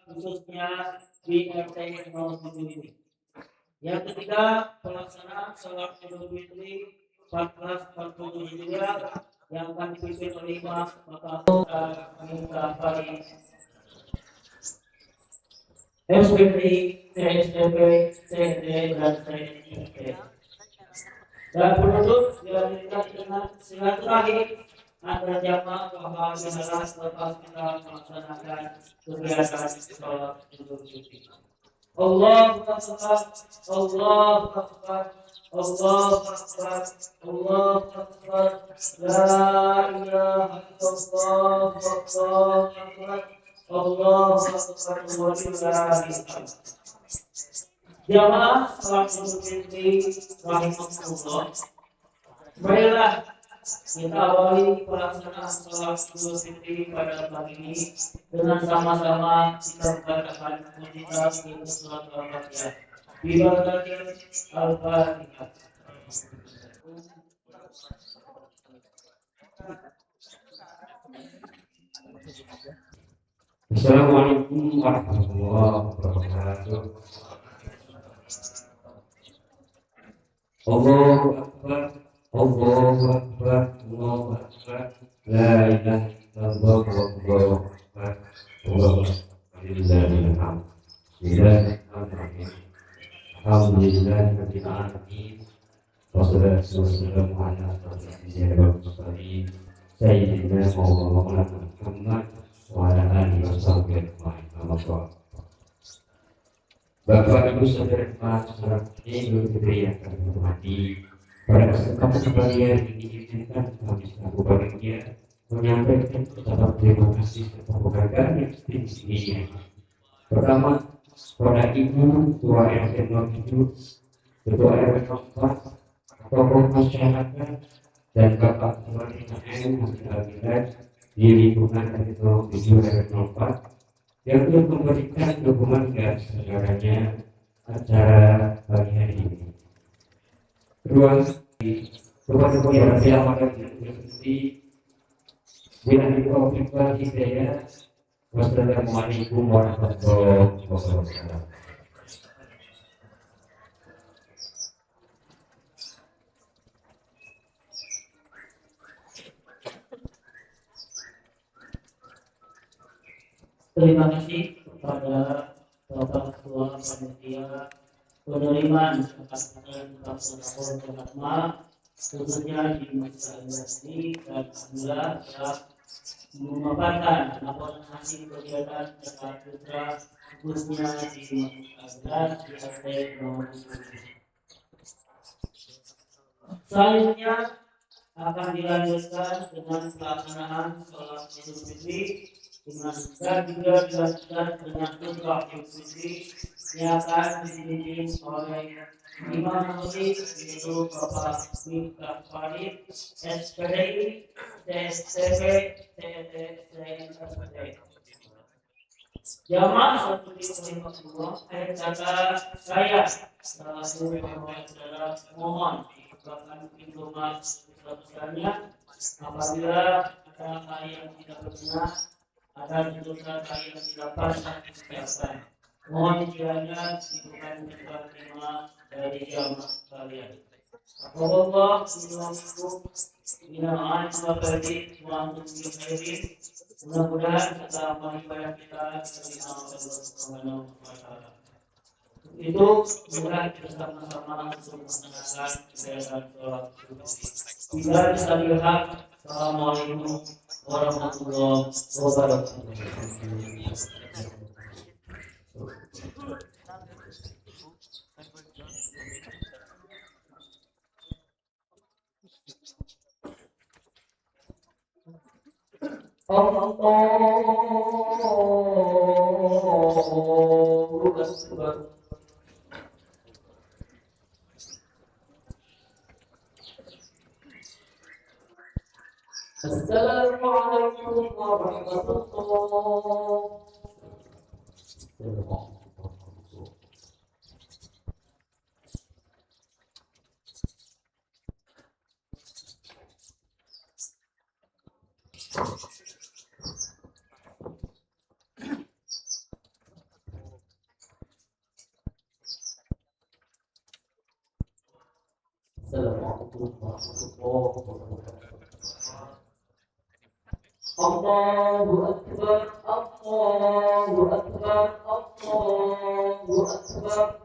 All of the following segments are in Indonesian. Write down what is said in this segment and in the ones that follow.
khususnya di RT 07 ini. Yang ketiga, pelaksanaan sholat Idul Fitri 1447 Hijriah yang akan dipimpin oleh Imam Bapak Minta Fari SPPI, TSDP, CD, dan CIT. Dan penutup dilanjutkan dengan silaturahim antara jamaah bahwa adalah lepas kita melaksanakan kegiatan sholat Idul Fitri. Allahu Akbar, Allahu Akbar, Allahu Akbar, Allahu Akbar, la ilaha illallah, Allahu Akbar, Allahu Akbar, walillahilhamd. Jamaah sholat Idul Fitri rahimakumullah. Marilah kita awali pelaksanaan sholat Idul Fitri pada pagi ini dengan sama-sama kita membacakan kitab surat Al-Fatihah. Bibarakil Al-Fatihah. Assalamualaikum warahmatullahi wabarakatuh. Allahu Akbar, Allahu Akbar, Allahu Akbar, la ilaha illallah, Allahu Akbar, Alhamdulillahilhamd. Bismillahirrahmanirrahim. Alhamdulillahirabbil alamin. Wassalatu wassalamu ala asyrofil mursalin sayyidina Maulana Muhammad wa ala alihi washabbihi ajmain. Bapak Ibu saudara jemaah Idul Fitri yang kami hormati, pada kesempatan sekalian ini izinkan kami selaku panitia menyampaikan ucapan terima kasih serta penghargaan yang setinggi-tingginya. Pertama, kepada Ibu Ketua RT 07, Ketua RW 04, tokoh masyarakat, dan Bapak Ketua TKN Hasil Abidat di lingkungan RT 07 RW 04 yang telah memberikan dukungan dan segalanya acara pagi hari ini. Kedua, kepada yang akan diikuti dengan Taufik wal Hidayah. Wassalamualaikum warahmatullahi wabarakatuh. Terima kasih kepada Bapak Ketua Panitia penerimaan kesempatan pelaksanaan Jumat, khususnya di masa ini, dan alhamdulillah telah memaparkan laporan hasil kegiatan Jakarta Putra khususnya di Masyarakat di RT 07. Selanjutnya akan dilanjutkan dengan pelaksanaan sholat Idul Fitri dan juga dilanjutkan dengan khutbah Idul Fitri yang akan dipimpin oleh Imam Masjid yaitu Bapak Minta Fari SPDI, TSTP, TSTP. Jamaah satu di Rasulullah kata saya selaku saudara mohon dibukakan pintu masuk besarnya apabila ada hal yang tidak berkenan, ada dosa yang tidak patut dibiarkan. Mohon kiranya dibukakan pintu terima dari jamaah sekalian. Allah subhanahu binaan seperti Tuhan Yesus. Mudah-mudahan kita beribadah kita diterima oleh Allah Subhanahu wa Ta'ala. Itu mudah bersama-sama untuk melaksanakan kegiatan sholat Idul Fitri. Bila bisa dilihat, Assalamualaikum warahmatullahi wabarakatuh. Allahu Akbar. Assalamualaikum warahmatullahi wabarakatuh. Assalamualaikum warahmatullahi wabarakatuh. Allahu Akbar, Allahu Akbar, Allahu Akbar.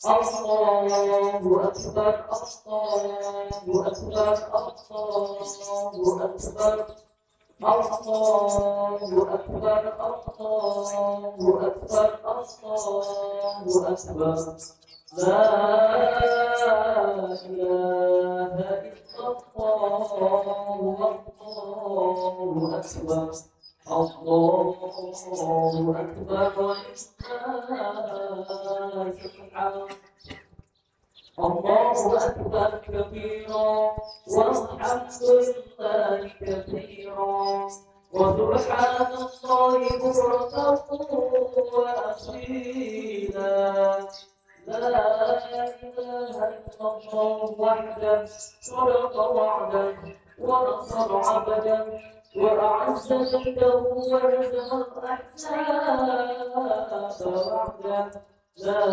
Allahu Akbar, Allahu Akbar, Allahu Akbar. Allahu Akbar, Allahu Akbar, Allahu Akbar. La ilaha illallah, Allahu Akbar. Allahu Akbar walillahi alhamd. Allahu Akbar kabira walhamdulillahi kabira wa subhanallahi bukratan wa asila. La ilaha illallah wahdahu sadaqa wa'dahu wa nasara 'abdahu وأعز جنده ورزق الأحزاب وحده. لا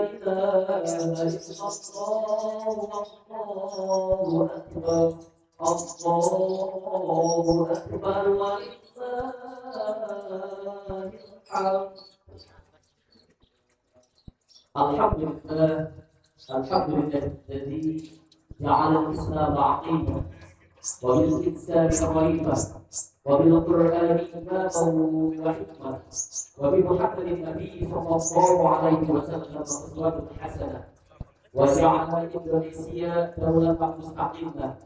إله إلا الله، الله أكبر، الله أكبر ولله الحمد. الحمد لله، الحمد لله الذي جعل الإسلام عقيدة وبالإنسان غريبا وبالقرآن إماما وحكمة وبمحمد النبي صلى الله عليه وسلم أسوة حسنة وجعل إندونيسيا دولة مستقلة.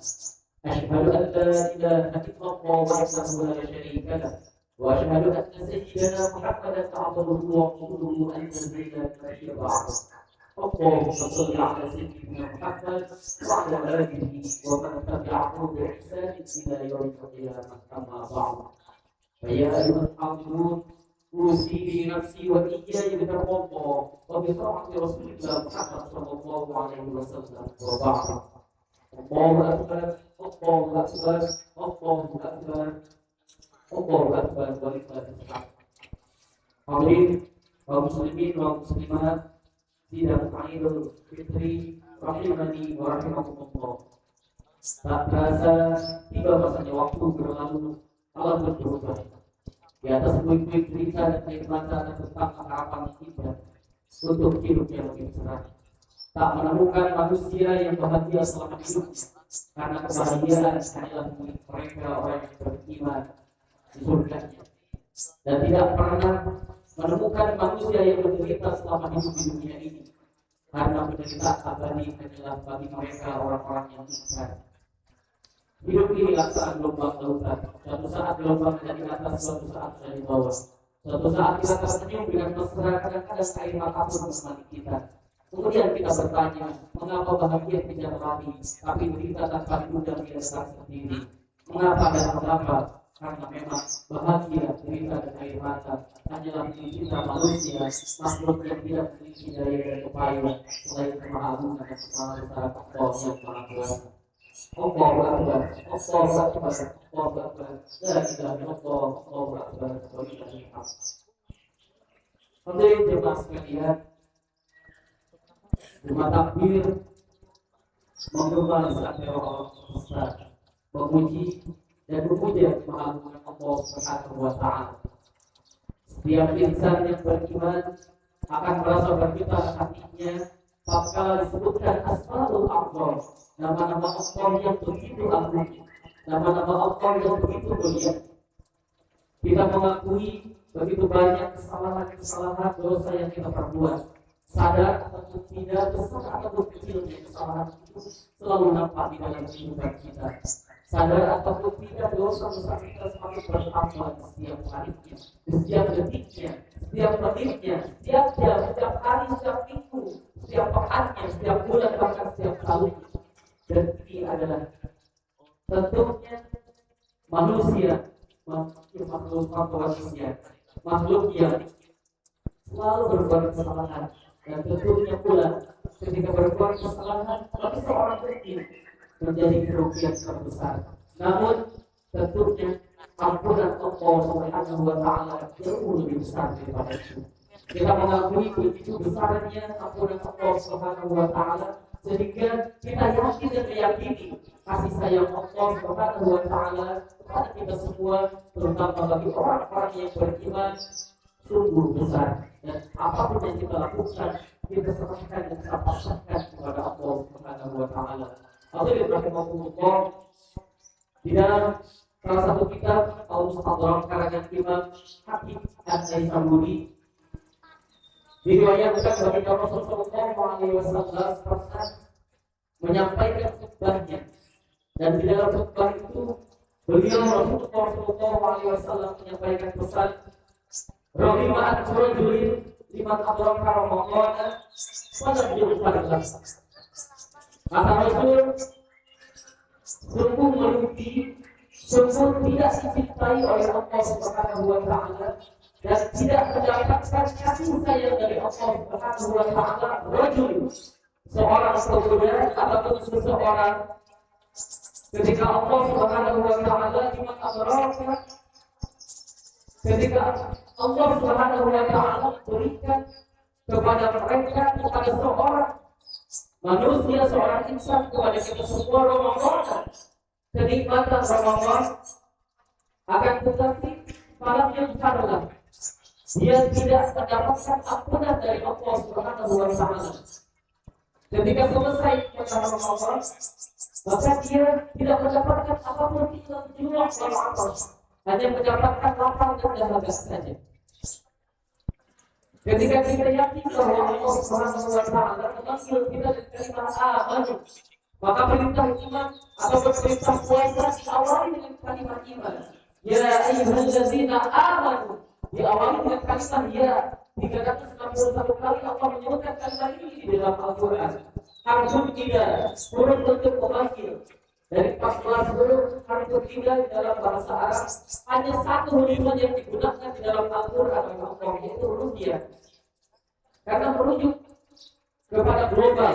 أشهد أن لا إله إلا الله وحده لا شريك له وأشهد أن سيدنا محمدا عبده ورسوله الذي لا نبي بعده. اللهم صل على سيدنا محمد وعلى آله ومن تبعه بإحسان إلى يوم القيامة. أما بعد، فيا أيها الحاضرون، أوصي بنفسي وإياي بتقوى الله وبطاعة رسول الله محمد صلى الله عليه وسلم. وبعد، الله أكبر، الله أكبر، الله أكبر، الله أكبر ولله الحمد. Hadirin kaum muslimin wa muslimat sidang Idul Fitri rahimani wa rahimakumullah. Tak terasa tiba masanya waktu berlalu, alam berubah. Di atas puing-puing cerita dan air mata tentang harapan kita untuk hidup yang lebih cerah. Tak menemukan manusia yang bahagia selama hidupnya, karena kebahagiaan hanyalah milik mereka orang yang beriman di surganya. Dan tidak pernah menemukan manusia yang menderita selama hidup di dunia ini, karena penderitaan abadi hanyalah bagi mereka orang-orang yang iman. Hidup ini laksaan gelombang lautan. Suatu saat gelombang ada di atas, suatu saat ada di bawah. Suatu saat kita tersenyum dengan mesra, kadang-kadang air mata pun menemani kita. Kemudian kita bertanya, mengapa bahagia tidak lari, tapi berita tanpa diundang di dasar sendiri? Mengapa dan mengapa? Karena memang bahagia, cerita dan air mata hanyalah milik kita manusia, makhluk yang tidak memiliki daya dan upaya selain kemahagungan dan kemahaluan Allah yang Maha Kuasa. Allahu Akbar, Allahu Akbar, Allahu Akbar, la ilaha illallah, Allahu Akbar, walillahil hamd. Hadirin jemaah sekalian, Jumat Takbir menggema lisan Allah besar, memuji dan memuja kemahagungan Allah Subhanahu wa Ta'ala. Setiap insan yang beriman akan merasa bergetar hatinya tatkala disebutkan Asmaul A'zam, nama-nama Allah yang begitu agung, nama-nama Allah yang begitu mulia. Kita mengakui begitu banyak kesalahan-kesalahan dosa yang kita perbuat, sadar ataupun tidak, besar ataupun kecilnya kesalahan itu selalu nampak di dalam kehidupan kita. Sadar ataupun tidak, dosa-dosa kita semakin bertambah di setiap harinya, di setiap detiknya, setiap menitnya, setiap jam, setiap hari, setiap minggu, setiap pekannya, setiap bulan, bahkan setiap tahunnya. Dan ini adalah tentunya manusia, makhluk yang selalu berbuat kesalahan. Dan tentunya pula ketika berbuat kesalahan, tapi seorang kecil menjadi kerugian terbesar. Namun tentunya ampunan Allah Subhanahu wa Ta'ala jauh lebih besar daripada itu. Kita mengakui begitu besarnya ampunan Allah Subhanahu wa Ta'ala, sehingga kita yakin dan meyakini kasih sayang Allah Subhanahu wa Ta'ala kepada kita semua, terutama bagi orang-orang yang beriman sungguh besar. Dan apapun yang kita lakukan, kita serahkan dan kita pasrahkan kepada Allah Subhanahu wa Ta'ala. Hadirin rahimahumullah, di dalam salah satu kitab Al-Mustadrak karangan Imam Hakim An-Naisaburi diriwayatkan bahwa Rasulullah SAW pernah menyampaikan khutbahnya, dan di dalam khutbah itu beliau Rasulullah SAW menyampaikan pesan Rahimah Rajulin liman adraka Ramadhan pada bulan. Kata Rasul, sungguh merugi, sungguh tidak dicintai oleh Allah Subhanahu wa Ta'ala dan tidak mendapatkan kasih sayang dari Allah Subhanahu wa Ta'ala rajul, seorang pemuda ataupun seseorang, ketika Allah Subhanahu wa Ta'ala liman adraka, ketika Allah Subhanahu wa Ta'ala berikan kepada mereka, kepada seorang manusia, seorang insan, kepada kita semua Ramadan, kenikmatan Ramadan, akan tetapi malam yang farlah dia tidak mendapatkan ampunan dari Allah Subhanahu wa Ta'ala. Ketika selesai pada Ramadan, maka dia tidak mendapatkan apapun kecuali Allah, hanya mendapatkan lapar dan dahaga saja. Ketika kita yakin bahwa Allah Subhanahu wa Ta'ala memanggil kita dengan kalimat amanu, maka perintah iman atau perintah puasa diawali dengan kalimat iman. Ya ayyuhallazina amanu, diawali dengan kalimat ya. 361 kali Allah menyebutkan kalimat ini di dalam Al-Quran. Harfun tidak, huruf untuk memanggil. Dari 14 huruf harfun tidak di dalam bahasa Arab, hanya satu huruf yang digunakan di dalam Al-Quran oleh Allah, yaitu huruf ya. Karena merujuk kepada global,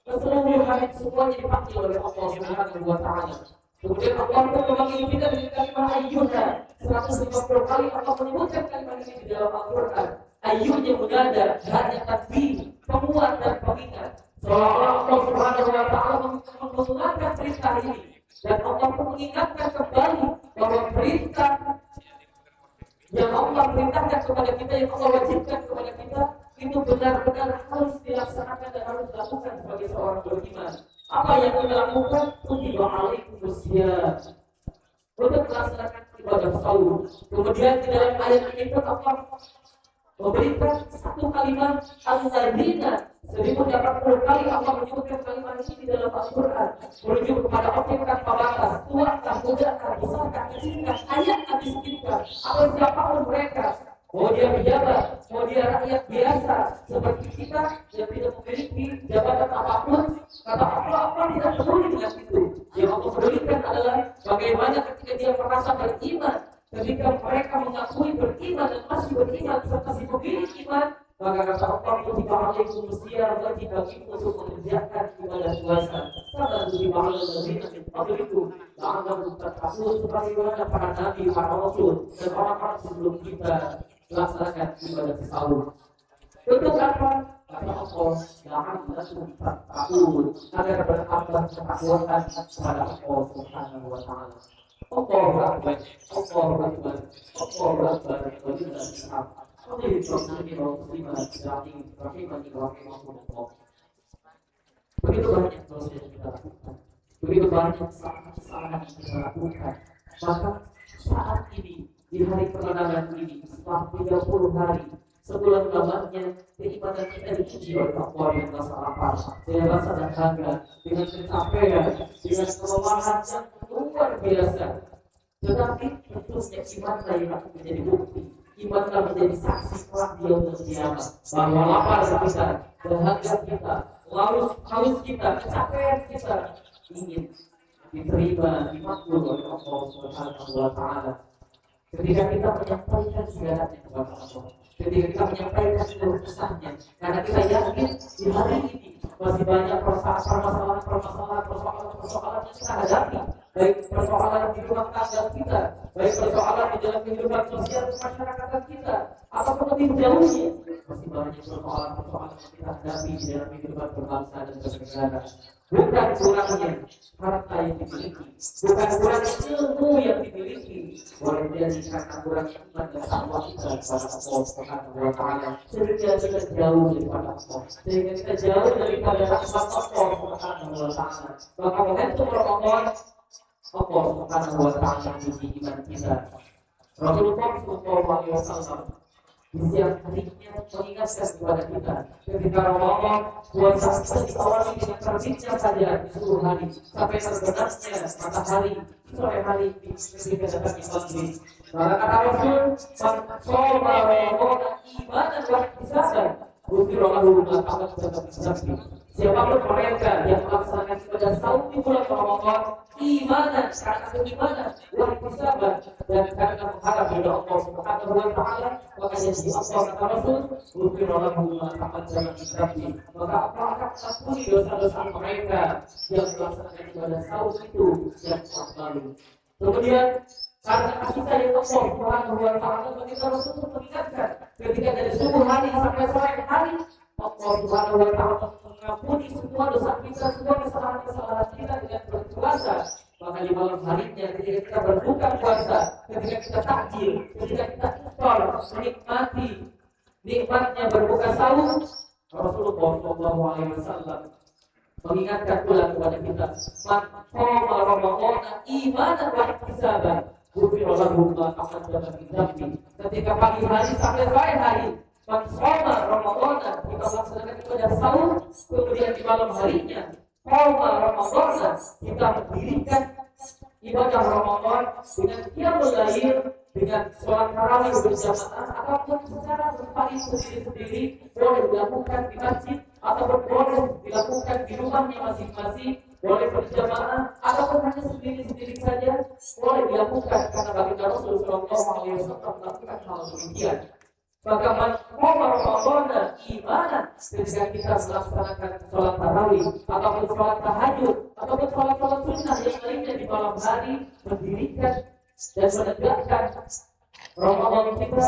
keseluruhan semuanya dipanggil oleh Allah Subhanahu wa Ta'ala. Kemudian Allah pun memanggil kita dengan kalimat ayyuha. 150 kali Allah menyebutkan kalimat ini di dalam Al-Quran. Ayyuhnya munada, hanya takbir, penguat dan pengingat. Seolah-olah Allah Subhanahu wa Ta'ala menguatkan perintah ini, dan Allah pun mengingatkan kembali bahwa perintah yang Allah perintahkan kepada kita, yang Allah wajibkan kepada kita, itu benar-benar harus dilaksanakan dan harus dilakukan sebagai seorang beriman. Apa yang kita lakukan? Kutiba alaikumusiyam, untuk melaksanakan ibadah saum. Kemudian di dalam ayat ini pun Allah memberikan satu kalimat al-ladina, 1080 kali Allah menyebutkan kalimat ini di dalam Al-Quran, merujuk kepada objek tanpa batas, tuakah, mudahkah, besarkah, kecilkah, ayat miskinkan, atau siapapun mereka, mau dia pejabat, mau dia rakyat biasa seperti kita yang tidak memiliki jabatan apapun, kata Allah tidak peduli dengan itu. Yang Allah pedulikan adalah bagaimana ketika dia merasa beriman, ketika mereka mengakui beriman dan masih beriman serta si pemilik iman, maka kata Allah kutiba alaikumusiyam, bagi untuk mengerjakan ibadah puasa. Sama kutiba alalladzina min qablikum la'allakum tattaqun, sebagaimana para nabi, para rasul dan orang-orang sebelum kita melaksanakan ibadah saum. Untuk apa? Kata Allah, la'allakum tattaqun, agar bertambah ketakwaan kepada Allah Subhanahu wa Ta'ala. Allahu Akbar, Allahu Akbar, Allahu Akbar, walillahil hamd. Begitu banyak dosa yang kita lakukan, begitu banyak kesalahan yang kita lakukan. Maka saat ini, di hari kemenangan ini, setelah 30 hari, sebulan lamanya, keimanan kita diuji oleh Allah yang rasa lapar, dengan rasa dahaga, dengan kecapean, dengan kelemahan yang luar biasa. Tetapi tentunya iman lain akan menjadi bukti. Iman telah menjadi saksi kelak di yaumul qiyamah bahwa lapar kita, dahaga kita, haus kita, kecapean kita ingin diterima, dimakbul oleh Allah Subhanahu wa Ta'ala. Ketika kita menyampaikan segalanya kepada Allah, ketika kita menyampaikan seluruh pesannya, karena kita yakin di hari ini masih banyak persoalan yang kita hadapi, baik persoalan di rumah tangga kita, baik persoalan di dalam kehidupan sosial masyarakat kita, ataupun lebih jauhnya, masih banyak persoalan-persoalan yang kita hadapi di dalam kehidupan berbangsa dan bernegara. Bukan kurangnya harta yang dimiliki, bukan kurangnya ilmu yang dimiliki, boleh jadi karena kurang iman dan takwa kita kepada Allah Subhanahu wa Ta'ala, sehingga kita jauh daripada Allah, sehingga kita jauh daripada rahmat Allah Subhanahu wa Ta'ala. Maka momentum Ramadan Allah Subhanahu wa Ta'ala menguji iman kita. Rasulullah SAW di siang harinya mengingatkan kepada kita ketika Ramadan puasa kita diawali dengan terbitnya saja di seluruh hari sampai terbenamnya matahari sore hari ketika datang di maghrib. Maka kata Rasul, "Shoma Ramadan imanan wa ihtisaban, ghufira lahu ma taqaddama min dhanbi." Siapapun mereka yang melaksanakan ibadah saum di bulan Ramadan imanan karena keimanan wa ihtisaban dan karena mengharap ridha Allah Subhanahu wa Ta'ala, maka jadi Allah kata Rasul, ghufira lahu ma taqaddama min dhanbi. Maka Allah akan mengampuni dosa-dosa mereka yang melaksanakan ibadah saum itu yang telah lalu. Kemudian karena kasih sayang Allah Subhanahu wa Ta'ala, maka Rasul mengingatkan ketika dari subuh hari sampai sore hari Allah Subhanahu wa Ta'ala mengampuni semua dosa kita, semua kesalahan-kesalahan kita dengan berpuasa. Maka di malam harinya ketika kita berbuka puasa, ketika kita takjil, ketika kita iftar, menikmati nikmatnya berbuka sahur, Rasulullah SAW mengingatkan pula kepada kita, "Man qama Ramadan imanan wa ihtisaban, ghufira lahu ma taqaddama min dhanbi." Ketika pagi hari sampai sore hari, man qama Ramadan, kita melaksanakan ibadah sahur, kemudian di malam harinya qama Ramadan, kita mendirikan ibadah Ramadan dengan qiyamul lail, dengan sholat tarawih berjamaah ataupun secara berpaling sendiri-sendiri, boleh dilakukan di masjid ataupun boleh dilakukan di rumahnya masing-masing, boleh berjamaah ataupun hanya sendiri-sendiri saja, boleh dilakukan karena baginda Rasulullah SAW melakukan hal demikian. Maka man qama Ramadan imanan, ketika kita melaksanakan sholat tarawih ataupun sholat tahajud ataupun sholat sunnah yang lainnya di malam hari, mendirikan dan menegakkan Ramadan kita,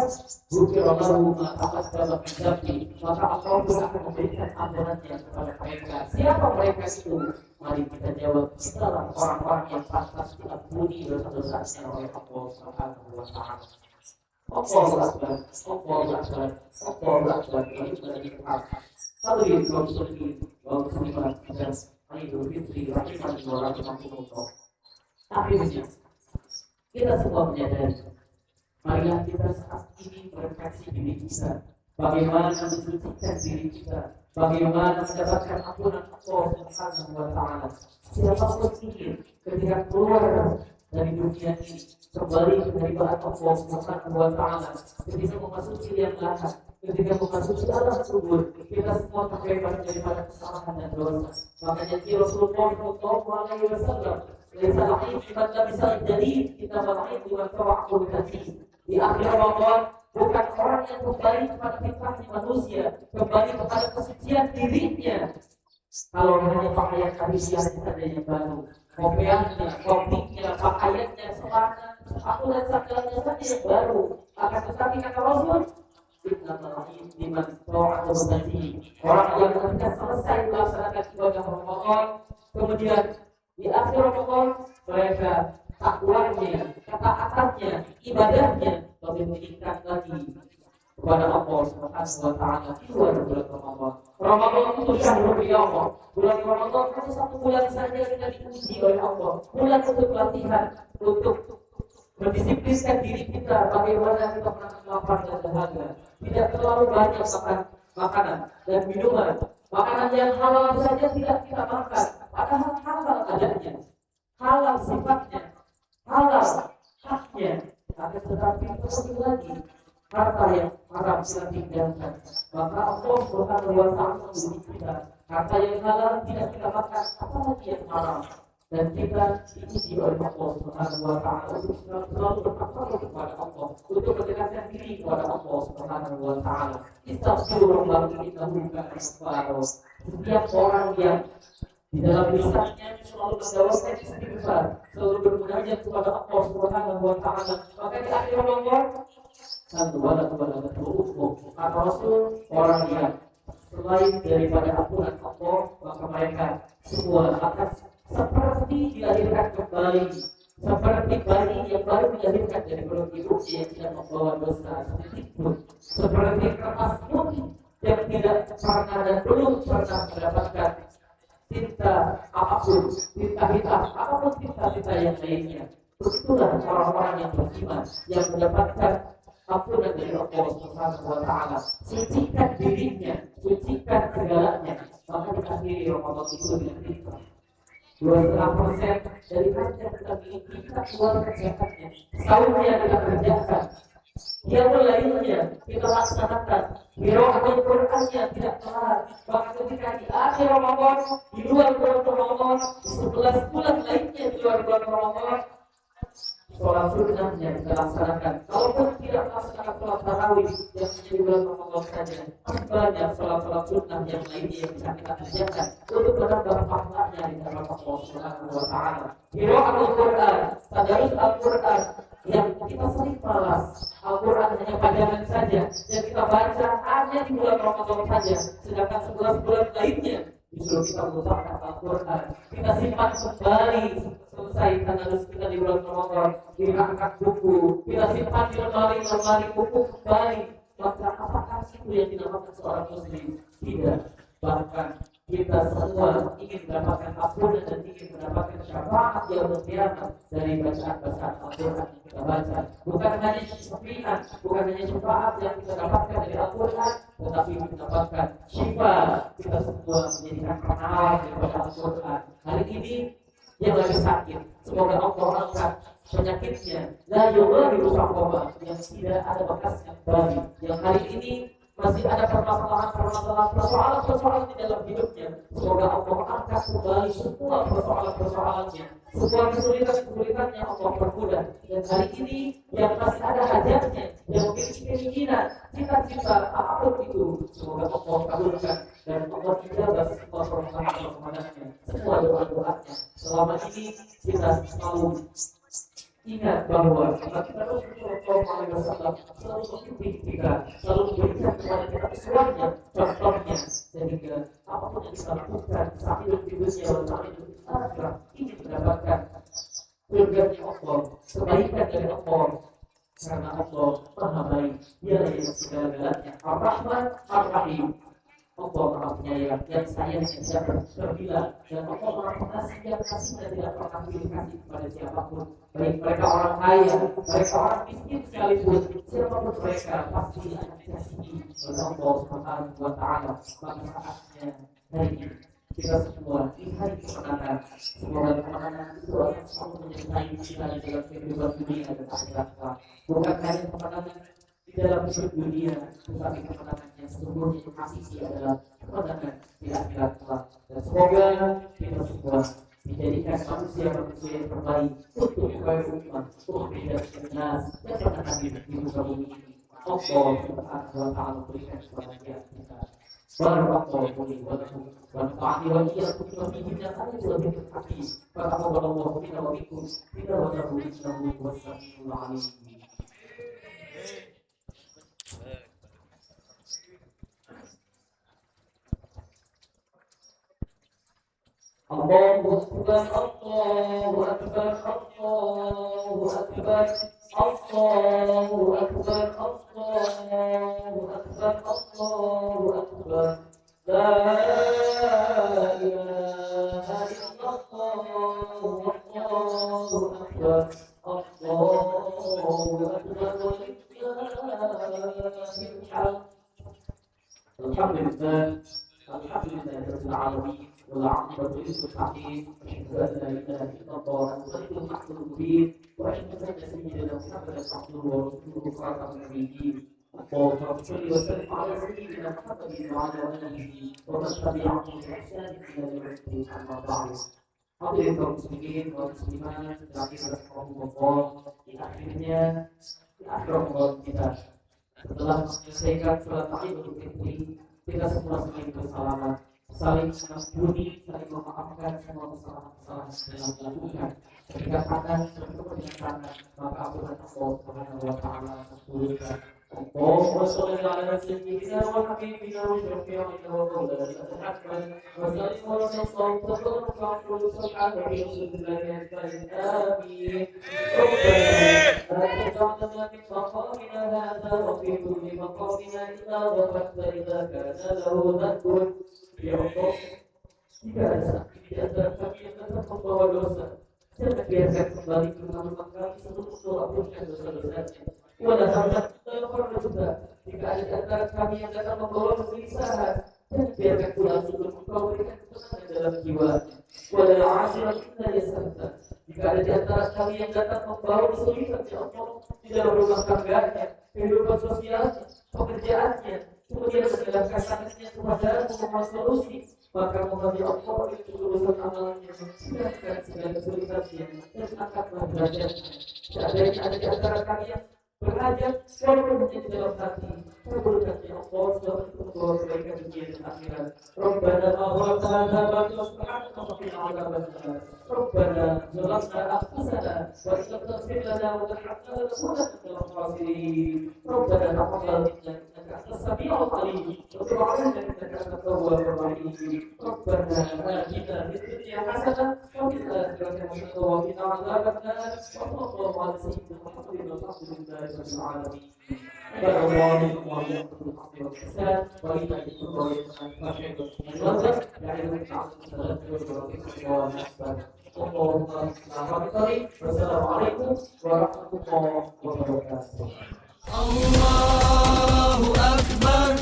ghufira lahu ma taqaddama min dhanbi, maka Allah akan memberikan ampunannya kepada mereka. Siapa mereka itu? Mari kita jawab, itulah orang-orang yang pantas diampuni dosa-dosanya oleh Allah Subhanahu wa Ta'ala. Allahu Akbar, Allahu Akbar, Allahu Akbar. Hadirin kaum muslimin wal muslimat dan Idul Fitri rahimahullah rahimahullah. Akhirnya kita semua menyadari, marilah kita saat ini merefleksi diri kita, bagaimana mensucikan diri kita, bagaimana mendapatkan ampunan Allah Subhanahu wa Ta'ala. Siapapun ingin ketika keluar dari dunia ini kembali dari bahan Allah Subhanahu wa Ta'ala, ketika memasuki liang lahat, ketika memasuki alam kubur, kita semua terbebas daripada kesalahan dan dosa. Makanya Rasulullah SAW, "Laisa al-'aib man labisa al-jadid, kita al-'aib man tawa'ahu al-jadid." Di akhir Ramadan, bukan orang yang kembali kepada fitrahnya manusia, kembali kepada kesucian dirinya, kalau hanya pakaian karisian saja yang baru, kopiahnya, kopinya, pakaiannya, celana, sepatu dan sandalnya saja yang baru. Akan tetapi kata Rasul, orang yang ketika selesai melaksanakan ibadah Ramadan, kemudian di akhir Ramadan mereka takwanya, ketaatannya, ibadahnya lebih meningkat lagi kepada Allah Subhanahu wa Ta'ala di luar bulan Ramadan. Ramadan itu syahrul riyadhah. Bulan Ramadan hanya satu bulan saja kita diuji oleh Allah. Bulan untuk latihan, untuk mendisiplinkan diri kita bagaimana kita menahan lapar dan dahaga. Tidak terlalu banyak makan makanan dan minuman. Makanan yang halal saja tidak kita makan. Padahal halal adanya, halal sifatnya, halal haknya. Akan tetapi terlebih lagi harta yang haram kita tinggalkan. Maka Allah Subhanahu wa Ta'ala menguji kita. Harta yang halal tidak kita makan, apalagi yang haram. Dan kita diuji oleh Allah Subhanahu wa Ta'ala untuk selalu bertakwa kepada Allah, untuk mendekatkan diri kepada Allah Subhanahu wa Ta'ala. Istaghfirullah innahu kana ghaffara. Setiap orang yang di dalam lisannya selalu mendawamkan istighfar, selalu bermunajat kepada Allah Subhanahu wa Ta'ala, maka di akhir Ramadan kata Rasul, orang yang selain daripada ampunan Allah, maka mereka semua akan seperti dilahirkan kembali, seperti bayi yang baru dilahirkan dari perut ibunya yang tidak membawa dosa sedikitpun, seperti kertas putih yang tidak pernah dan belum pernah mendapatkan tinta apapun, tinta hitam, apapun tinta-tinta yang lainnya. Begitulah orang-orang yang beriman yang mendapatkan ampunan dari Allah Subhanahu wa Ta'ala. Sucikan dirinya, sucikan segalanya. Maka dikasih Ramadan itu dengan kita 2,5% dari harta kita miliki, kita keluarkan zakatnya. Sahurnya kita kerjakan, qiyamul lailnya kita laksanakan, qiraatul Qur'annya tidak telat. Bahkan ketika di akhir Ramadan, di luar bulan Ramadan, di 11 bulan lainnya di luar bulan Ramadan, sholat sunnahnya kita laksanakan. Kalaupun tidak melaksanakan sholat tarawih yang di bulan Ramadan saja, banyak sholat sunnah yang lainnya yang bisa kita kerjakan untuk menambah pahalanya di dalam Allah Subhanahu wa Ta'ala. Qiraatul Qur'an, tadarus Al-Qur'an yang kita sering malas. Al-Quran hanya pajangan saja yang kita baca hanya di bulan Ramadan saja, sedangkan 11 bulan lainnya justru kita mengusahakan Al-Quran, kita simpan kembali selesai tadarus kita di bulan Ramadan, diangkat buku, kita simpan di lemari buku kembali. Maka apakah itu yang dinamakan seorang muslim? Tidak. Bahkan kita semua ingin mendapatkan ampunan dan ingin mendapatkan syafaat yaumul qiyamah dari bacaan-bacaan Al-Quran yang kita baca. Bukan hanya syafaat, bukan hanya syafaat yang kita dapatkan dari Al-Quran, tetapi mendapatkan syifa. Kita semua menjadikan penawar daripada Al-Quran. Hari ini yang lagi sakit, semoga Allah angkat penyakitnya. La yughadiru saqama, yang tidak ada bekasnya kembali. Yang hari ini masih ada persoalan di dalam hidupnya. Semoga Allah angkat kembali semua persoalannya, semua kesulitan-kesulitannya Allah permudah. Dan hari ini yang masih ada hajatnya, yang memiliki keinginan, cita-cita apapun itu, semoga Allah kabulkan dan Allah ijabah semua permohonan-permohonannya, semua doa-doanya. Selama ini kita selalu ingat bahwa kita terus selalu mengikuti kita, selalu memberikan kepada kita sesuatunya, contohnya, sehingga apapun yang kita lakukan saat hidup di dunia dan saat hidup di akhirat ingin mendapatkan surganya Allah, kebaikan dari Allah, karena Allah Maha Baik, Dia yang segala-galanya, Ar-Rahman Ar-Rahim. Allah Maha Penyayang yang sayang yang tidak terbilang, dan Allah Maha Pengasih yang kasihnya tidak pernah pilih kasih kepada siapapun, baik mereka orang kaya, mereka orang miskin sekalipun, siapapun mereka pasti akan dikasihi oleh Allah Subhanahu wa Ta'ala. Maka saatnya hari ini kita semua di hari kemenangan, semoga kemenangan itu akan selalu menyertai kita di dalam kehidupan dunia dan akhirat. Bukan hanya kemenangan di dalam hidup dunia, tetapi kemenangan yang sesungguhnya yang hakiki adalah kemenangan di akhirat kelak. Dan semoga kita semua dijadikan manusia yang terbaik untuk umat, untuk menjadi jelas yang pernah hadir di muka bumi ini. Allah Subhanahu wa Ta'ala berikan kebahagiaan kita. Barakallahu li wa lakum wa nafa'ani wa iyyakum bima fihi min al-ayati wa dhikril hakim. Barakallahu fina wa bikum innahu wa lahu innahu was-sami'ul 'alim. Allahu Akbar, Allahu Akbar, Allahu Akbar, Allahu Akbar, Allahu Akbar, Allahu Akbar. La ilaha illallah, Allahu Akbar, Allahu Akbar, Alhamdulillah, Alhamdulillahirabbil alamin. والعاقبة للمتقين أشهد أن لا إله إلا الله الملك الحق المبين وأشهد أن سيدنا محمدا عبده ورسوله خاتم النبيين. اللهم صل وسلم على سيدنا محمد وعلى آله ومن تبعهم بإحسان إلى يوم الدين. أما بعد. Hadirin kaum muslimin dan muslimat, rahimahumullah, di akhirnya di akhir Ramadan kita setelah menyelesaikan sholat Idul Fitri, kita semua saling bersalaman, saling mengampuni, saling memaafkan semua kesalahan-kesalahan yang telah dilakukan. Ketika tangan bertemu dengan tangan, maka ampunan Allah Subhanahu wa Ta'ala sempurna. اللهم صل على سيدنا وحبيبنا وشفيعنا ومولانا محمد وسلم وسلم تبارك وتعالى سبحان رسول الله آمين. ربنا لا تجعلنا من مقامنا هذا وفي كل مقامنا إلا وقد إذا كان له ذنب يا الله. Tidak ada sakit di antara kami yang dapat membawa dosa. Jangan biarkan kembali ke rumah kami sebelum melakukan dosa-dosanya. Walau hamba pernah juga jika ada di antara kami yang datang membawa kegelisahan, jangan biarkan pulang sebelum Engkau berikan ketenangan dalam jiwanya. Walau asirat inna yasarta, jika ada di antara kami yang datang membawa kesulitan ya Allah di dalam rumah tangganya, kehidupan sosialnya, pekerjaannya, kemudian segala kasangannya kepada memohon solusi, maka mohon ya Allah itu urusan amalannya, silakan segala kesulitannya dan angkatlah derajatnya. Seandainya ada di antara kami yang berhajat, walaupun menjadi dalam hati, kabulkan ya Allah segala membawa kebaikan dunia dan akhirat. Rabbana ma'afana ba'da subhanaka wa qina adzabannar. Rabbana zalamna anfusana wa in lam taghfir lana wa tarhamna lanakunanna minal khasirin. Rabbana taqabbal minna innaka antas samiul alim wa tub 'alaina innaka antat tawwabur rahim. Rabbana atina fid dunya hasanah wa fil akhirati hasanah wa qina adzabannar. Sallallahu ala sayyidina Muhammadin walhamdulillahi rabbil alamin. Assalamualaikum warahmatullahi wabarakatuh. Wassalamualaikum warahmatullahi wabarakatuh. Allahu Akbar.